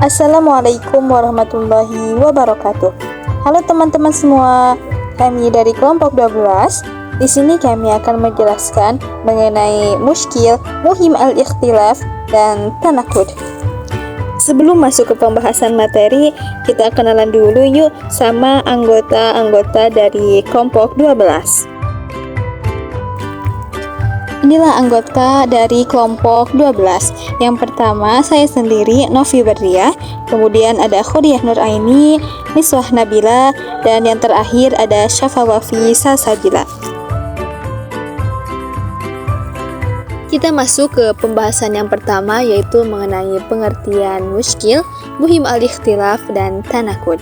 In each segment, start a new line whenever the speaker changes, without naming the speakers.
Assalamualaikum warahmatullahi wabarakatuh. Halo teman-teman semua, kami dari kelompok 12. Di sini kami akan menjelaskan mengenai muskil, muhim al-ikhtilaf, dan tanakud. Sebelum masuk ke pembahasan materi, kita kenalan dulu yuk sama anggota-anggota dari kelompok 12. Inilah anggota dari kelompok 12. Yang pertama, saya sendiri, Novi Berdiah. Kemudian ada Khuriyah Nuraini, Miswah Nabila, dan yang terakhir ada Syafa Wafi Salsabila. Kita masuk ke pembahasan yang pertama, yaitu mengenai pengertian muskil, muhim al-ikhtilaf, dan tanakud.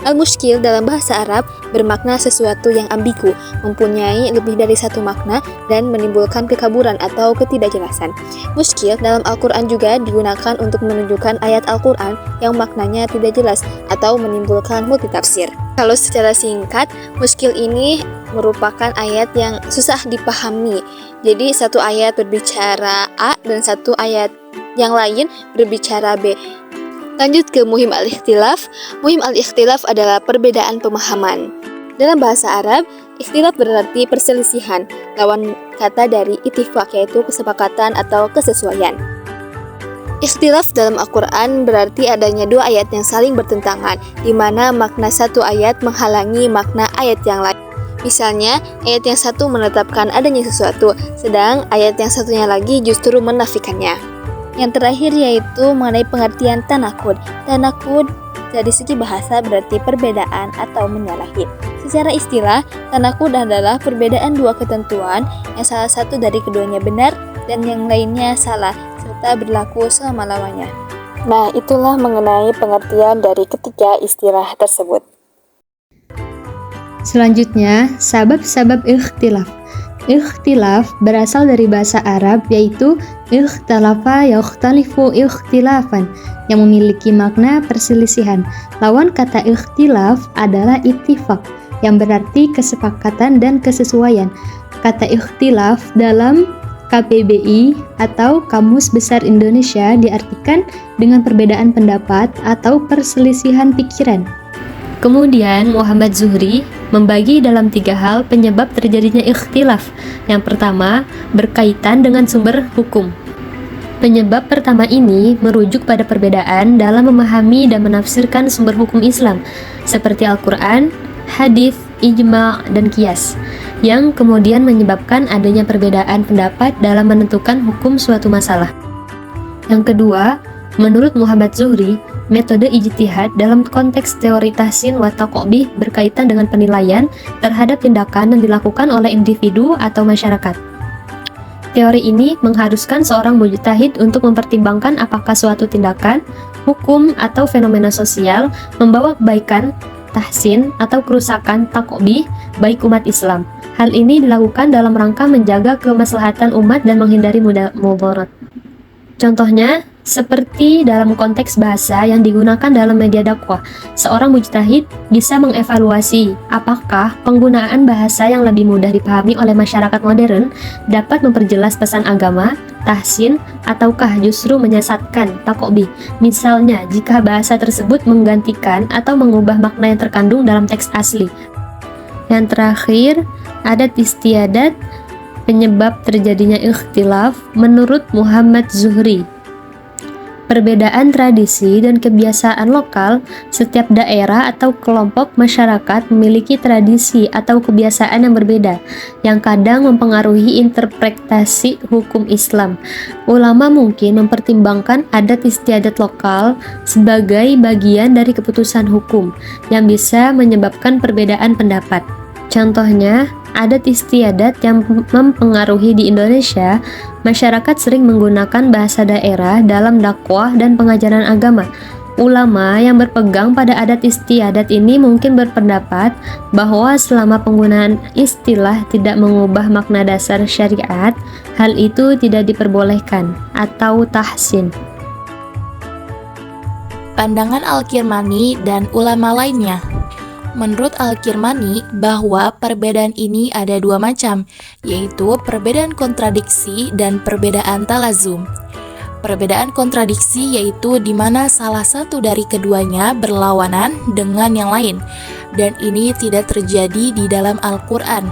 Al-muskil dalam bahasa Arab bermakna sesuatu yang ambigu, mempunyai lebih dari satu makna, dan menimbulkan kekaburan atau ketidakjelasan. Muskil dalam Al-Quran juga digunakan untuk menunjukkan ayat Al-Quran yang maknanya tidak jelas atau menimbulkan multitafsir. Kalau secara singkat, muskil ini merupakan ayat yang susah dipahami. Jadi satu ayat berbicara A dan satu ayat yang lain berbicara B. Lanjut ke muhim al-ikhtilaf. Muhim al-ikhtilaf adalah perbedaan pemahaman. Dalam bahasa Arab, ikhtilaf berarti perselisihan, lawan kata dari ittifaq yaitu kesepakatan atau kesesuaian. Ikhtilaf dalam Al-Quran berarti adanya dua ayat yang saling bertentangan, di mana makna satu ayat menghalangi makna ayat yang lain. Misalnya, ayat yang satu menetapkan adanya sesuatu, sedang ayat yang satunya lagi justru menafikannya. Yang terakhir yaitu mengenai pengertian tanakud. Tanakud dari segi bahasa berarti perbedaan atau menyalahi. Secara istilah, tanakud adalah perbedaan dua ketentuan yang salah satu dari keduanya benar dan yang lainnya salah, serta berlaku selama-lamanya. Nah, itulah mengenai pengertian dari ketiga istilah tersebut.
Selanjutnya, sabab-sabab ikhtilaf. Ikhtilaf berasal dari bahasa Arab yaitu ikhtalafa yakhtalifu ikhtilafan yang memiliki makna perselisihan. Lawan kata ikhtilaf adalah ittifaq yang berarti kesepakatan dan kesesuaian. Kata ikhtilaf dalam KBBI atau Kamus Besar Indonesia diartikan dengan perbedaan pendapat atau perselisihan pikiran. Kemudian Muhammad Zuhri membagi dalam 3 hal penyebab terjadinya ikhtilaf. Yang pertama, berkaitan dengan sumber hukum. Penyebab pertama ini merujuk pada perbedaan dalam memahami dan menafsirkan sumber hukum Islam, seperti Al-Quran, hadis, ijma', dan qiyas, yang kemudian menyebabkan adanya perbedaan pendapat dalam menentukan hukum suatu masalah. Yang kedua, menurut Muhammad Zuhri, metode ijtihad dalam konteks teori tahsin wa taqbih berkaitan dengan penilaian terhadap tindakan yang dilakukan oleh individu atau masyarakat. Teori ini mengharuskan seorang mujtahid untuk mempertimbangkan apakah suatu tindakan, hukum, atau fenomena sosial membawa kebaikan, tahsin, atau kerusakan, taqbih, baik umat Islam. Hal ini dilakukan dalam rangka menjaga kemaslahatan umat dan menghindari mudarat. Contohnya, seperti dalam konteks bahasa yang digunakan dalam media dakwah, seorang mujtahid bisa mengevaluasi apakah penggunaan bahasa yang lebih mudah dipahami oleh masyarakat modern dapat memperjelas pesan agama, tahsin, ataukah justru menyesatkan, taqbih. Misalnya, jika bahasa tersebut menggantikan atau mengubah makna yang terkandung dalam teks asli. Yang terakhir, adat istiadat, penyebab terjadinya ikhtilaf menurut Muhammad Zuhri. Perbedaan tradisi dan kebiasaan lokal, setiap daerah atau kelompok masyarakat memiliki tradisi atau kebiasaan yang berbeda, yang kadang mempengaruhi interpretasi hukum Islam. Ulama mungkin mempertimbangkan adat istiadat lokal sebagai bagian dari keputusan hukum, yang bisa menyebabkan perbedaan pendapat. Contohnya, adat istiadat yang mempengaruhi di Indonesia, masyarakat sering menggunakan bahasa daerah dalam dakwah dan pengajaran agama. Ulama yang berpegang pada adat istiadat ini mungkin berpendapat bahwa selama penggunaan istilah tidak mengubah makna dasar syariat, hal itu tidak diperbolehkan atau tahsin.
Pandangan Al-Kirmani dan ulama lainnya. Menurut Al-Kirmani, bahwa perbedaan ini ada dua macam, yaitu perbedaan kontradiksi dan perbedaan talazum. Perbedaan kontradiksi yaitu di mana salah satu dari keduanya berlawanan dengan yang lain, dan ini tidak terjadi di dalam Al-Quran.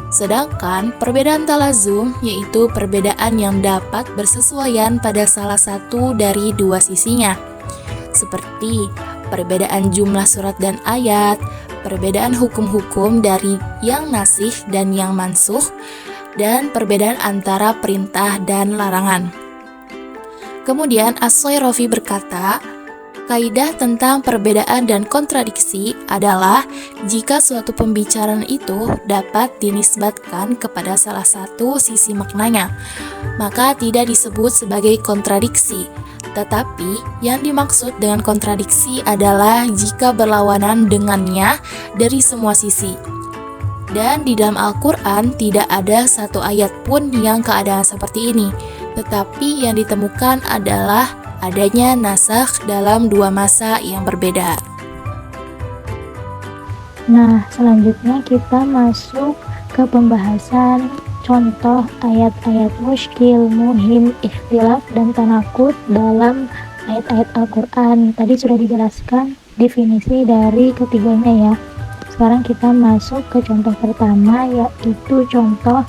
Sedangkan perbedaan talazum yaitu perbedaan yang dapat bersesuaian pada salah satu dari dua sisinya, seperti perbedaan jumlah surat dan ayat, perbedaan hukum-hukum dari yang nasikh dan yang mansukh, dan perbedaan antara perintah dan larangan. Kemudian As-Sayrafi berkata, kaidah tentang perbedaan dan kontradiksi adalah jika suatu pembicaraan itu dapat dinisbatkan kepada salah satu sisi maknanya, maka tidak disebut sebagai kontradiksi. Tetapi yang dimaksud dengan kontradiksi adalah jika berlawanan dengannya dari semua sisi. Dan di dalam Al-Quran tidak ada satu ayat pun yang keadaan seperti ini, tetapi yang ditemukan adalah adanya nasakh dalam dua masa yang berbeda.
Nah, selanjutnya kita masuk ke pembahasan contoh ayat-ayat muskil, muhim, ikhtilaf, dan tanakut dalam ayat-ayat Al-Quran. Tadi sudah dijelaskan definisi dari ketiganya ya. Sekarang kita masuk ke contoh pertama, yaitu contoh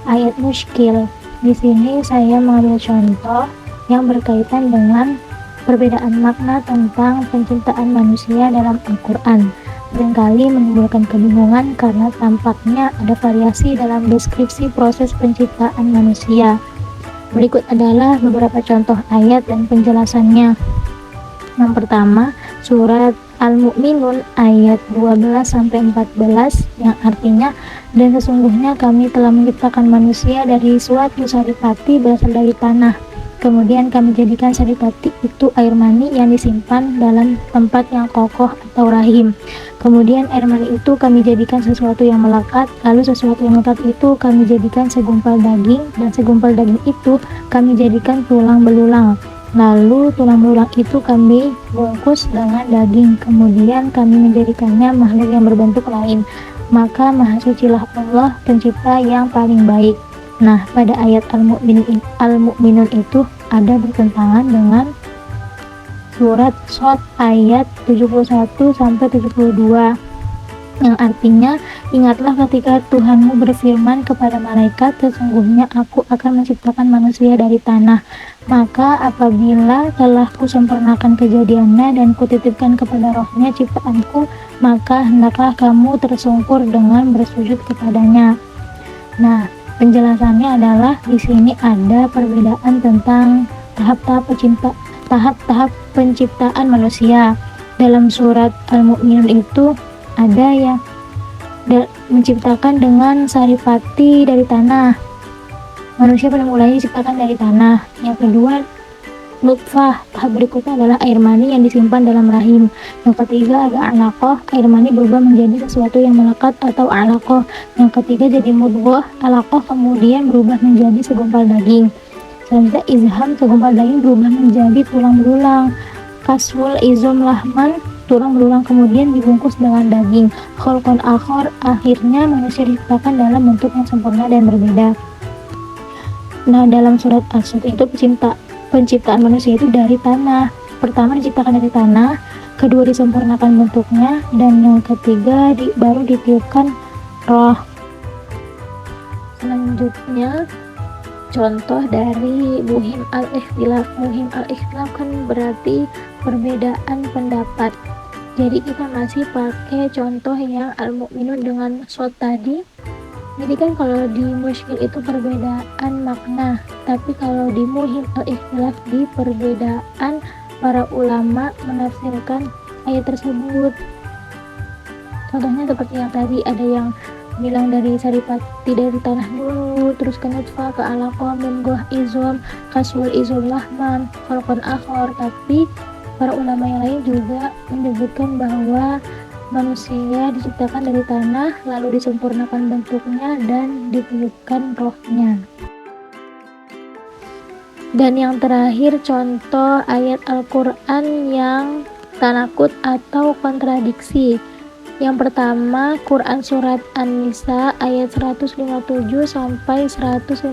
ayat muskil. Di sini saya mengambil contoh yang berkaitan dengan perbedaan makna tentang penciptaan manusia dalam Al-Quran. Seringkali menimbulkan kebingungan karena tampaknya ada variasi dalam deskripsi proses penciptaan manusia. Berikut adalah beberapa contoh ayat dan penjelasannya. Yang pertama, surat Al-Mu'minun ayat 12-14 yang artinya, dan sesungguhnya kami telah menciptakan manusia dari suatu saripati berasal dari tanah. Kemudian kami jadikan saripati itu air mani yang disimpan dalam tempat yang kokoh atau rahim. Kemudian air mani itu kami jadikan sesuatu yang melekat, lalu sesuatu yang melekat itu kami jadikan segumpal daging, dan segumpal daging itu kami jadikan tulang belulang. Lalu tulang belulang itu kami bungkus dengan daging, kemudian kami menjadikannya makhluk yang berbentuk lain. Maka Maha Sucilah Allah, pencipta yang paling baik. Nah, pada ayat Al-Mu'minun itu ada bertentangan dengan surat Shad ayat 71-72 yang artinya, ingatlah ketika Tuhanmu berfirman kepada malaikat, sesungguhnya aku akan menciptakan manusia dari tanah. Maka apabila telah kusempurnakan kejadiannya dan kutitipkan kepada rohnya ciptaanku, maka hendaklah kamu tersungkur dengan bersujud kepadanya. Nah, penjelasannya adalah di sini ada perbedaan tentang tahap-tahap penciptaan manusia. Dalam surat Al-Mu'minun itu ada yang menciptakan dengan saripati dari tanah. Manusia pada mulanya diciptakan dari tanah. Yang kedua, nutfah. Tahap berikutnya adalah air mani yang disimpan dalam rahim. Yang ketiga ada alaqah, air mani berubah menjadi sesuatu yang melekat atau alaqah. Yang ketiga jadi mudghah, alaqah kemudian berubah menjadi segumpal daging. Selanjutnya izham, segumpal daging berubah menjadi tulang belulang. Kaswul izum lahman, tulang belulang kemudian dibungkus dengan daging. Khalqan akhar, akhirnya manusia diciptakan dalam bentuk yang sempurna dan berbeda. Nah, dalam surat As-Sad itu penciptaan manusia itu dari tanah. Pertama diciptakan dari tanah, kedua disempurnakan bentuknya, dan yang ketiga baru ditiupkan roh. Selanjutnya contoh dari muhim al-ikhtilaf. Muhim al-ikhtilaf kan berarti perbedaan pendapat. Jadi kita masih pakai contoh yang Al-Mu'minun dengan Shad tadi. Jadi kan kalau di muskil itu perbedaan makna, tapi kalau di muhim al-ikhtilaf di perbedaan para ulama menafsirkan ayat tersebut. Contohnya seperti yang tadi, ada yang bilang dari saripati dari tanah dulu, terus ke nutfah, ke alaqah, mudghah, izam, kaswul izam lahman, khalqan akhar. Tapi para ulama yang lain juga menyebutkan bahwa manusia diciptakan dari tanah, lalu disempurnakan bentuknya dan ditiupkan rohnya. Dan yang terakhir contoh ayat Al-Quran yang tanakut atau kontradiksi. Yang pertama, Quran Surat An-Nisa ayat 157 sampai 158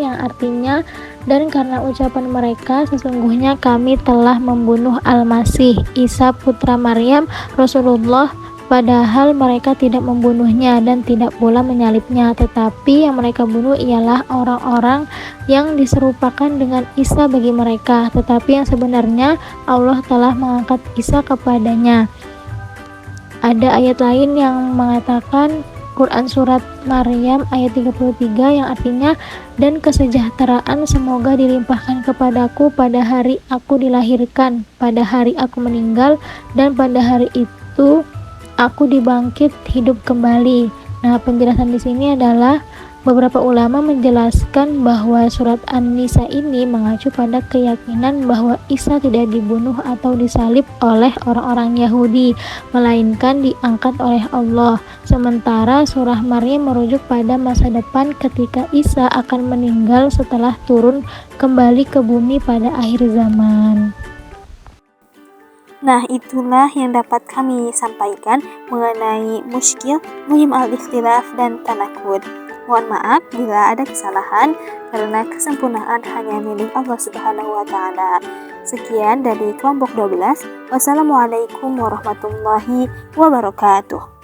yang artinya, dan karena ucapan mereka sesungguhnya kami telah membunuh Al-Masih Isa putra Maryam Rasulullah, padahal mereka tidak membunuhnya dan tidak pula menyalibnya, tetapi yang mereka bunuh ialah orang-orang yang diserupakan dengan Isa bagi mereka, tetapi yang sebenarnya Allah telah mengangkat Isa kepadanya. Ada ayat lain yang mengatakan Quran Surat Maryam ayat 33 yang artinya, dan kesejahteraan semoga dilimpahkan kepadaku pada hari aku dilahirkan, pada hari aku meninggal, dan pada hari itu aku dibangkit hidup kembali. Nah, penjelasan di sini adalah beberapa ulama menjelaskan bahwa surat An-Nisa ini mengacu pada keyakinan bahwa Isa tidak dibunuh atau disalib oleh orang-orang Yahudi, melainkan diangkat oleh Allah. Sementara surah Maryam merujuk pada masa depan ketika Isa akan meninggal setelah turun kembali ke bumi pada akhir zaman.
Nah, itulah yang dapat kami sampaikan mengenai muskil, muhim al-ikhtilaf, dan tanakud. Mohon maaf bila ada kesalahan, karena kesempurnaan hanya milik Allah Subhanahu wa Ta'ala. Sekian dari kelompok 12. Wassalamualaikum warahmatullahi wabarakatuh.